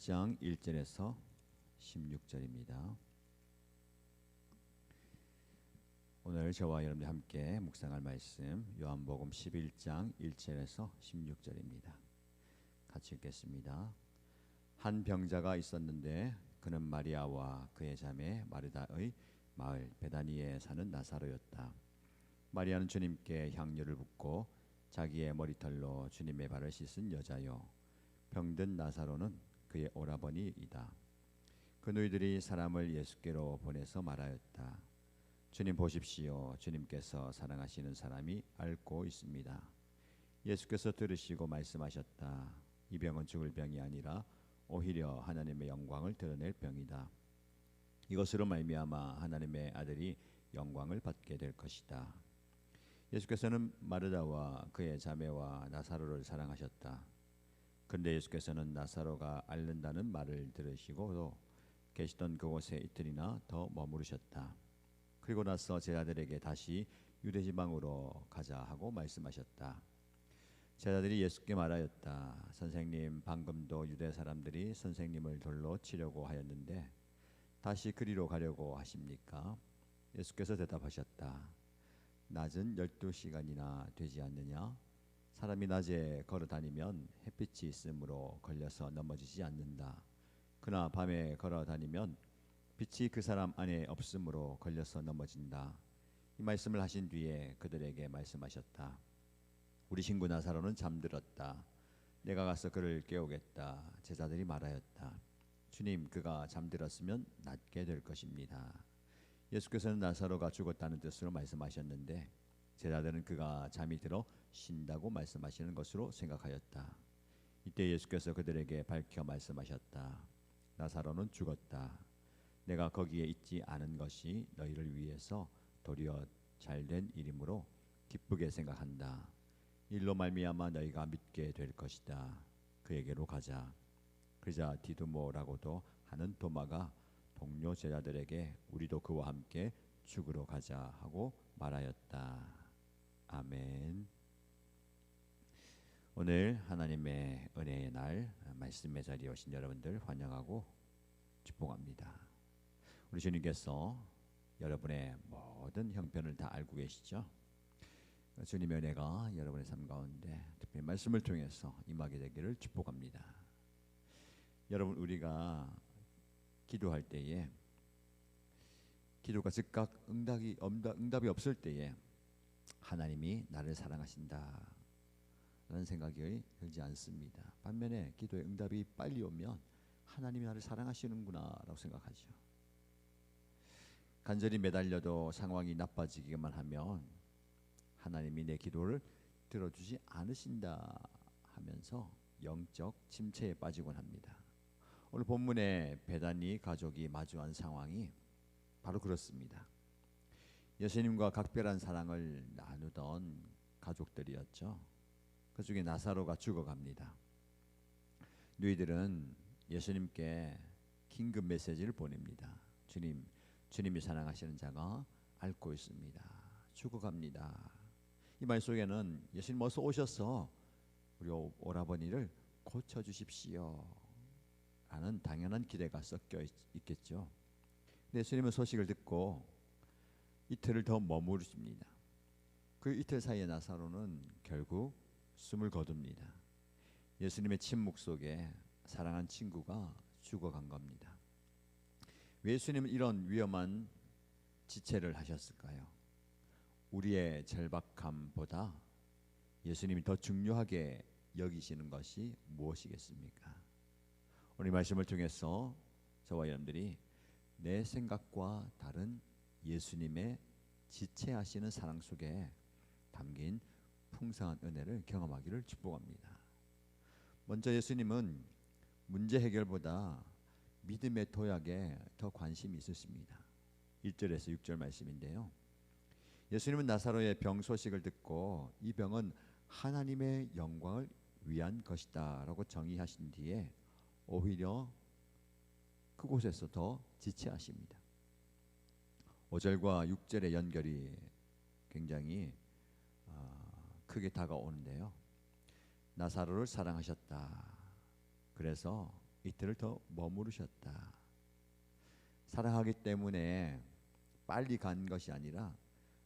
11장 1절에서 16절입니다. 오늘 저와 여러분들 함께 묵상할 말씀 요한복음 11장 1절에서 16절입니다. 같이 읽겠습니다. 한 병자가 있었는데 그는 마리아와 그의 자매 마르다의 마을 베다니에 사는 나사로였다. 마리아는 주님께 향유를 붓고 자기의 머리털로 주님의 발을 씻은 여자요, 병든 나사로는 그의 오라버니이다. 그 너희들이 사람을 예수께로 보내서 말하였다. 주님 보십시오. 주님께서 사랑하시는 사람이 앓고 있습니다. 예수께서 들으시고 말씀하셨다. 이 병은 죽을 병이 아니라 오히려 하나님의 영광을 드러낼 병이다. 이것으로 말미암아 하나님의 아들이 영광을 받게 될 것이다. 예수께서는 마르다와 그의 자매와 나사로를 사랑하셨다. 그런데 예수께서는 나사로가 앓는다는 말을 들으시고도 계시던 그곳에 이틀이나 더 머무르셨다. 그리고 나서 제자들에게 다시 유대지방으로 가자 하고 말씀하셨다. 제자들이 예수께 말하였다. 선생님, 방금도 유대 사람들이 선생님을 돌로 치려고 하였는데 다시 그리로 가려고 하십니까? 예수께서 대답하셨다. 낮은 12시간이나 되지 않느냐? 사람이 낮에 걸어 다니면 햇빛이 있으므로 걸려서 넘어지지 않는다. 그러나 밤에 걸어 다니면 빛이 그 사람 안에 없으므로 걸려서 넘어진다. 이 말씀을 하신 뒤에 그들에게 말씀하셨다. 우리 친구 나사로는 잠들었다. 내가 가서 그를 깨우겠다. 제자들이 말하였다. 주님, 그가 잠들었으면 낫게 될 것입니다. 예수께서는 나사로가 죽었다는 뜻으로 말씀하셨는데 제자들은 그가 잠이 들어 쉰다고 말씀하시는 것으로 생각하였다. 이때 예수께서 그들에게 밝혀 말씀하셨다. 나사로는 죽었다. 내가 거기에 있지 않은 것이 너희를 위해서 도리어 잘된 일이므로 기쁘게 생각한다. 일로 말미암아 너희가 믿게 될 것이다. 그에게로 가자. 그러자 디두모라고도 하는 도마가 동료 제자들에게 우리도 그와 함께 죽으러 가자 하고 말하였다. 아멘. 오늘 하나님의 은혜의 날 말씀의 자리에 오신 여러분들 환영하고 축복합니다. 우리 주님께서 여러분의 모든 형편을 다 알고 계시죠? 주님의 은혜가 여러분의 삶 가운데 특별히 말씀을 통해서 임하게 되기를 축복합니다. 여러분, 우리가 기도할 때에 기도가 즉각 응답이 없을 때에 하나님이 나를 사랑하신다 라는 생각이 들지 않습니다. 반면에 기도의 응답이 빨리 오면 하나님이 나를 사랑하시는구나 라고 생각하죠. 간절히 매달려도 상황이 나빠지기만 하면 하나님이 내 기도를 들어주지 않으신다 하면서 영적 침체에 빠지곤 합니다. 오늘 본문의 베다니 가족이 마주한 상황이 바로 그렇습니다. 예수님과 각별한 사랑을 나누던 가족들이었죠. 그 중에 나사로가 죽어갑니다. 너희들은 예수님께 긴급 메시지를 보냅니다. 주님이 사랑하시는 자가 앓고 있습니다. 죽어갑니다. 이 말 속에는 예수님 어서 오셔서 우리 오라버니를 고쳐주십시오 라는 당연한 기대가 섞여 있겠죠. 근데 예수님은 소식을 듣고 이틀을 더 머무르십니다. 그 이틀 사이에 나사로는 결국 숨을 거둡니다. 예수님의 침묵 속에 사랑한 친구가 죽어간 겁니다. 왜 예수님은 이런 위험한 지체를 하셨을까요? 우리의 절박함보다 예수님이 더 중요하게 여기시는 것이 무엇이겠습니까? 오늘 말씀을 통해서 저와 여러분들이 내 생각과 다른 예수님의 지체하시는 사랑 속에 담긴 풍성한 은혜를 경험하기를 축복합니다. 먼저 예수님은 문제 해결보다 믿음의 도약에 더 관심이 있으십니다. 1절에서 6절 말씀인데요. 예수님은 나사로의 병 소식을 듣고 이 병은 하나님의 영광을 위한 것이다 라고 정의하신 뒤에 오히려 그곳에서 더 지체하십니다. 5절과 6절의 연결이 굉장히 크게 다가오는데요. 나사로를 사랑하셨다. 그래서 이틀을 더 머무르셨다. 사랑하기 때문에 빨리 간 것이 아니라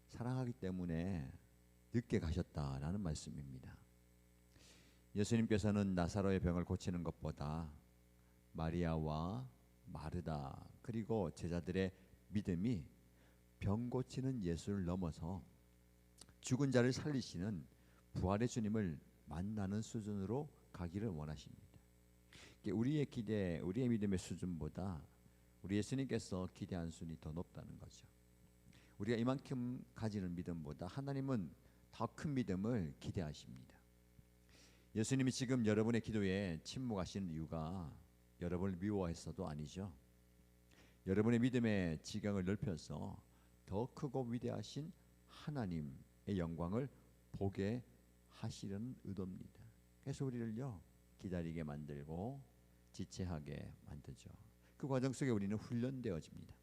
사랑하기 때문에 늦게 가셨다라는 말씀입니다. 예수님께서는 나사로의 병을 고치는 것보다 마리아와 마르다 그리고 제자들의 믿음이 병 고치는 예수를 넘어서 죽은 자를 살리시는 부활의 주님을 만나는 수준으로 가기를 원하십니다. 우리의 기대, 우리의 믿음의 수준보다 우리 예수님께서 기대한 수준이 더 높다는 거죠. 우리가 이만큼 가지는 믿음보다 하나님은 더 큰 믿음을 기대하십니다. 예수님이 지금 여러분의 기도에 침묵하시는 이유가 여러분을 미워해서도 아니죠. 여러분의 믿음의 지경을 넓혀서 더 크고 위대하신 하나님의 영광을 보게 하시려는 의도입니다. 그래서 우리를요 기다리게 만들고 지체하게 만들죠. 그 과정 속에 우리는 훈련되어집니다.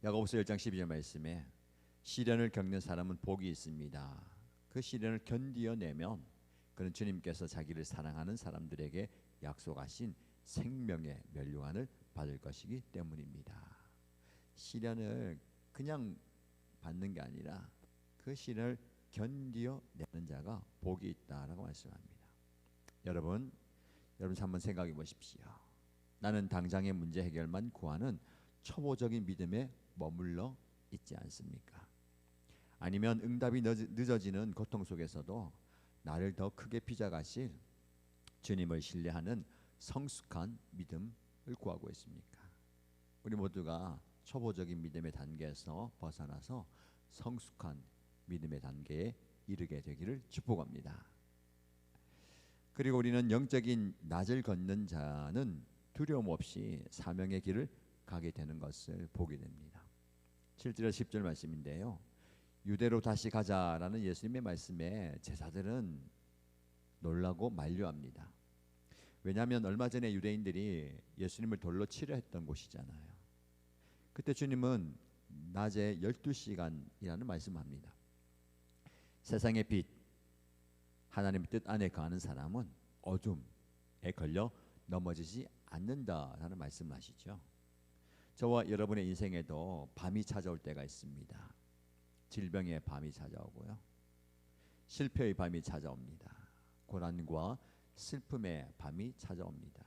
야고보서 1장 12절 말씀에 시련을 겪는 사람은 복이 있습니다. 그 시련을 견디어내면 그는 주님께서 자기를 사랑하는 사람들에게 약속하신 생명의 면류관을 받을 것이기 때문입니다. 시련을 그냥 받는 게 아니라 그 시련을 견디어내는 자가 복이 있다라고 말씀합니다. 여러분 한번 생각해 보십시오. 나는 당장의 문제 해결만 구하는 초보적인 믿음에 머물러 있지 않습니까? 아니면 응답이 늦어지는 고통 속에서도 나를 더 크게 빚어가실 주님을 신뢰하는 성숙한 믿음을 구하고 있습니까? 우리 모두가 초보적인 믿음의 단계에서 벗어나서 성숙한 믿음의 단계에 이르게 되기를 축복합니다. 그리고 우리는 영적인 낯을 걷는 자는 두려움 없이 사명의 길을 가게 되는 것을 보게 됩니다. 7절 10절 말씀인데요. 유대로 다시 가자라는 예수님의 말씀에 제자들은 놀라고 만류합니다. 왜냐하면 얼마 전에 유대인들이 예수님을 돌로 치려 했던 곳이잖아요. 그때 주님은 낮에 12시간이라는 말씀합니다. 세상의 빛, 하나님의 뜻 안에 거하는 사람은 어둠에 걸려 넘어지지 않는다라는 말씀을 하시죠. 저와 여러분의 인생에도 밤이 찾아올 때가 있습니다. 질병의 밤이 찾아오고요. 실패의 밤이 찾아옵니다. 고난과 슬픔의 밤이 찾아옵니다.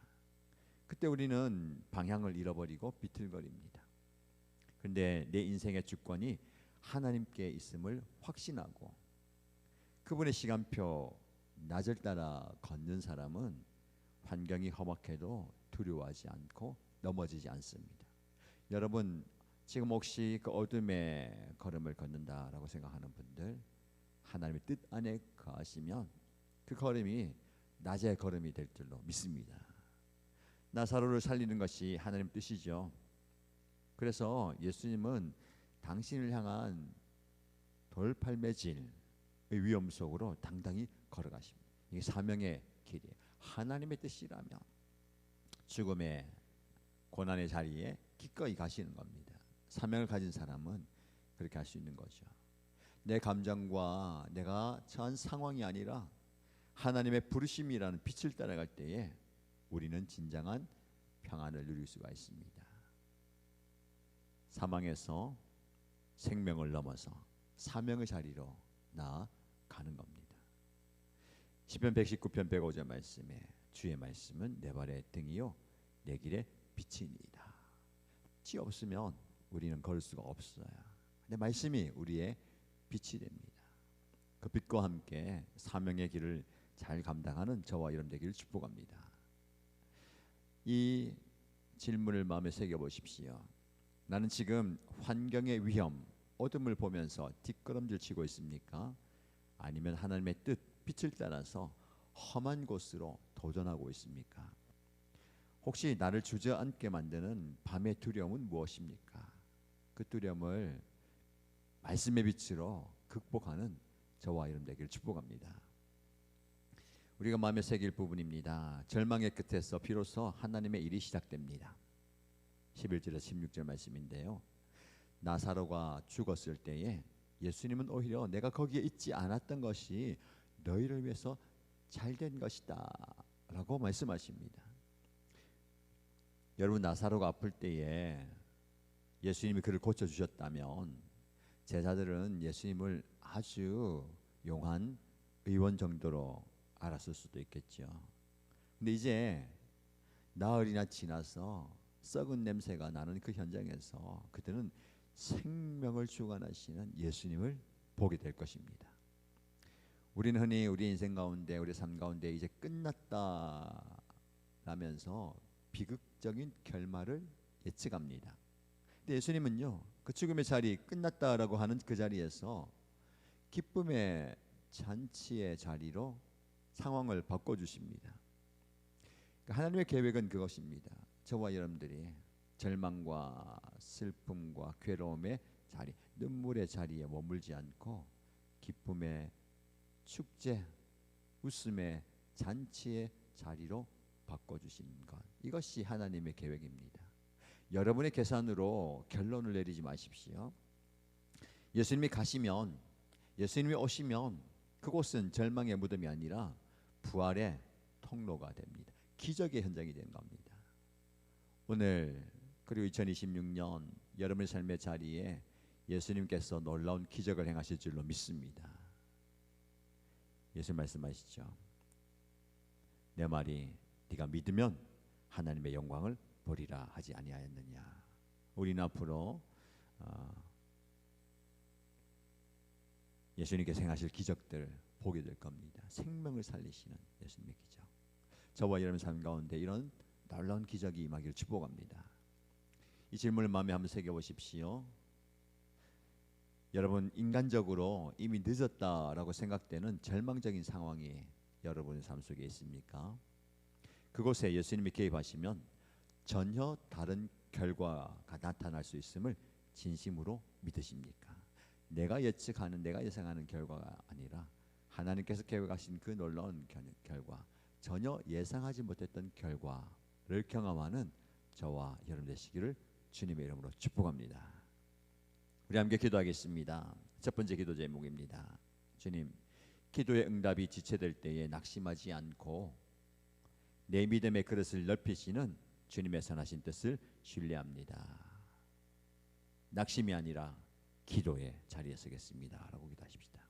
그때 우리는 방향을 잃어버리고 비틀거립니다. 그런데 내 인생의 주권이 하나님께 있음을 확신하고 그분의 시간표 낮을 따라 걷는 사람은 환경이 험악해도 두려워하지 않고 넘어지지 않습니다. 여러분 지금 혹시 그 어둠의 걸음을 걷는다라고 생각하는 분들 하나님의 뜻 안에 거하시면 그 걸음이 낮의 걸음이 될 줄로 믿습니다. 나사로를 살리는 것이 하나님 뜻이죠. 그래서 예수님은 당신을 향한 돌팔매질의 위험 속으로 당당히 걸어가십니다. 이게 사명의 길이에요. 하나님의 뜻이라면 죽음의 고난의 자리에 기꺼이 가시는 겁니다. 사명을 가진 사람은 그렇게 할 수 있는 거죠. 내 감정과 내가 처한 상황이 아니라 하나님의 부르심이라는 빛을 따라갈 때에 우리는 진정한 평안을 누릴 수가 있습니다. 사망에서 생명을 넘어서 사명의 자리로 나아가는 겁니다. 시편 119편 105절 말씀에 주의 말씀은 내 발의 등이요 내 길의 빛이니이다. 빛이 없으면 우리는 걸을 수가 없어요. 근데 말씀이 우리의 빛이 됩니다. 그 빛과 함께 사명의 길을 잘 감당하는 저와 여러분 되기를 축복합니다. 이 질문을 마음에 새겨 보십시오. 나는 지금 환경의 위험, 어둠을 보면서 뒷걸음질 치고 있습니까? 아니면 하나님의 뜻, 빛을 따라서 험한 곳으로 도전하고 있습니까? 혹시 나를 주저앉게 만드는 밤의 두려움은 무엇입니까? 그 두려움을 말씀의 빛으로 극복하는 저와 여러분 되기를 축복합니다. 우리가 마음에 새길 부분입니다. 절망의 끝에서 비로소 하나님의 일이 시작됩니다. 11절에서 16절 말씀인데요. 나사로가 죽었을 때에 예수님은 오히려 내가 거기에 있지 않았던 것이 너희를 위해서 잘된 것이다 라고 말씀하십니다. 여러분 나사로가 아플 때에 예수님이 그를 고쳐주셨다면 제자들은 예수님을 아주 용한 의원 정도로 알았을 수도 있겠죠. 근데 이제 나흘이나 지나서 썩은 냄새가 나는 그 현장에서 그들은 생명을 주관하시는 예수님을 보게 될 것입니다. 우리는 흔히 우리 인생 가운데 우리 삶 가운데 이제 끝났다 라면서 비극적인 결말을 예측합니다. 근데 예수님은요, 그 죽음의 자리 끝났다라고 하는 그 자리에서 기쁨의 잔치의 자리로 상황을 바꿔주십니다. 하나님의 계획은 그것입니다. 저와 여러분들이 절망과 슬픔과 괴로움의 자리, 눈물의 자리에 머물지 않고 기쁨의 축제, 웃음의 잔치의 자리로 바꿔주시는 것, 이것이 하나님의 계획입니다. 여러분의 계산으로 결론을 내리지 마십시오. 예수님이 가시면, 예수님이 오시면 그곳은 절망의 무덤이 아니라 부활의 통로가 됩니다. 기적의 현장이 되는 겁니다. 오늘 그리고 2026년 여러분의 삶의 자리에 예수님께서 놀라운 기적을 행하실 줄로 믿습니다. 예수님 말씀하시죠. 내 말이 네가 믿으면 하나님의 영광을 보리라 하지 아니하였느냐. 우리는 앞으로 예수님께서 행하실 기적들 보게 될 겁니다. 생명을 살리시는 예수님의 기적. 저와 여러분 삶 가운데 이런 놀라운 기적이 임하기를 축복합니다. 이 질문을 마음에 한번 새겨보십시오. 여러분 인간적으로 이미 늦었다라고 생각되는 절망적인 상황이 여러분의 삶 속에 있습니까? 그곳에 예수님이 개입하시면 전혀 다른 결과가 나타날 수 있음을 진심으로 믿으십니까? 내가 예측하는, 내가 예상하는 결과가 아니라 하나님께서 계획하신 그 놀라운 결과, 전혀 예상하지 못했던 결과를 경험하는 저와 여러분 되시기를 주님의 이름으로 축복합니다. 우리 함께 기도하겠습니다. 첫 번째 기도 제목입니다. 주님, 기도의 응답이 지체될 때에 낙심하지 않고 내 믿음의 그릇을 넓히시는 주님의 선하신 뜻을 신뢰합니다. 낙심이 아니라 기도의 자리에 서겠습니다 라고 기도하십시다.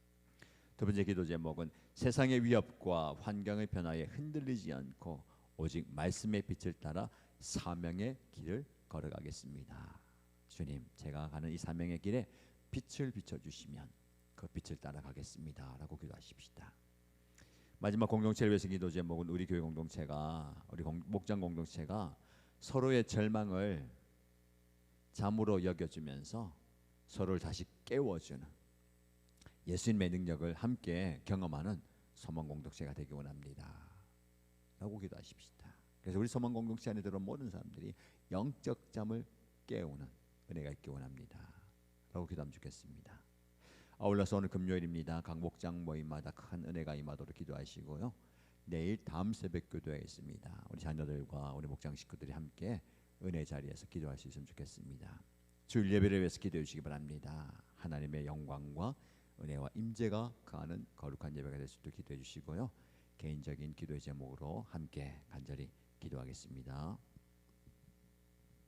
두 번째 기도 제목은 세상의 위협과 환경의 변화에 흔들리지 않고 오직 말씀의 빛을 따라 사명의 길을 걸어가겠습니다. 주님, 제가 가는 이 사명의 길에 빛을 비춰주시면 그 빛을 따라가겠습니다 라고 기도하십시다. 마지막 공동체를 위해서 기도 제목은 우리 교회 공동체가, 우리 목장 공동체가 서로의 절망을 잠으로 여겨주면서 서로를 다시 깨워주는 예수님의 능력을 함께 경험하는 소망 공동체가 되기 원합니다 라고 기도하십시다. 그래서 우리 소망 공동체 안에 들어온 모든 사람들이 영적 잠을 깨우는 은혜가 있기 원합니다 라고 기도하면 좋겠습니다. 아울러서 오늘 금요일입니다. 각 목장 모임마다 큰 은혜가 임하도록 기도하시고요. 내일 다음 새벽 기도회 있습니다. 우리 자녀들과 우리 목장 식구들이 함께 은혜 자리에서 기도할 수 있으면 좋겠습니다. 주일 예배를 위해서 기도해 주시기 바랍니다. 하나님의 영광과 은혜와 임재가 거하는 거룩한 예배가 될 수 있도록 기도해 주시고요. 개인적인 기도의 제목으로 함께 간절히 기도하겠습니다.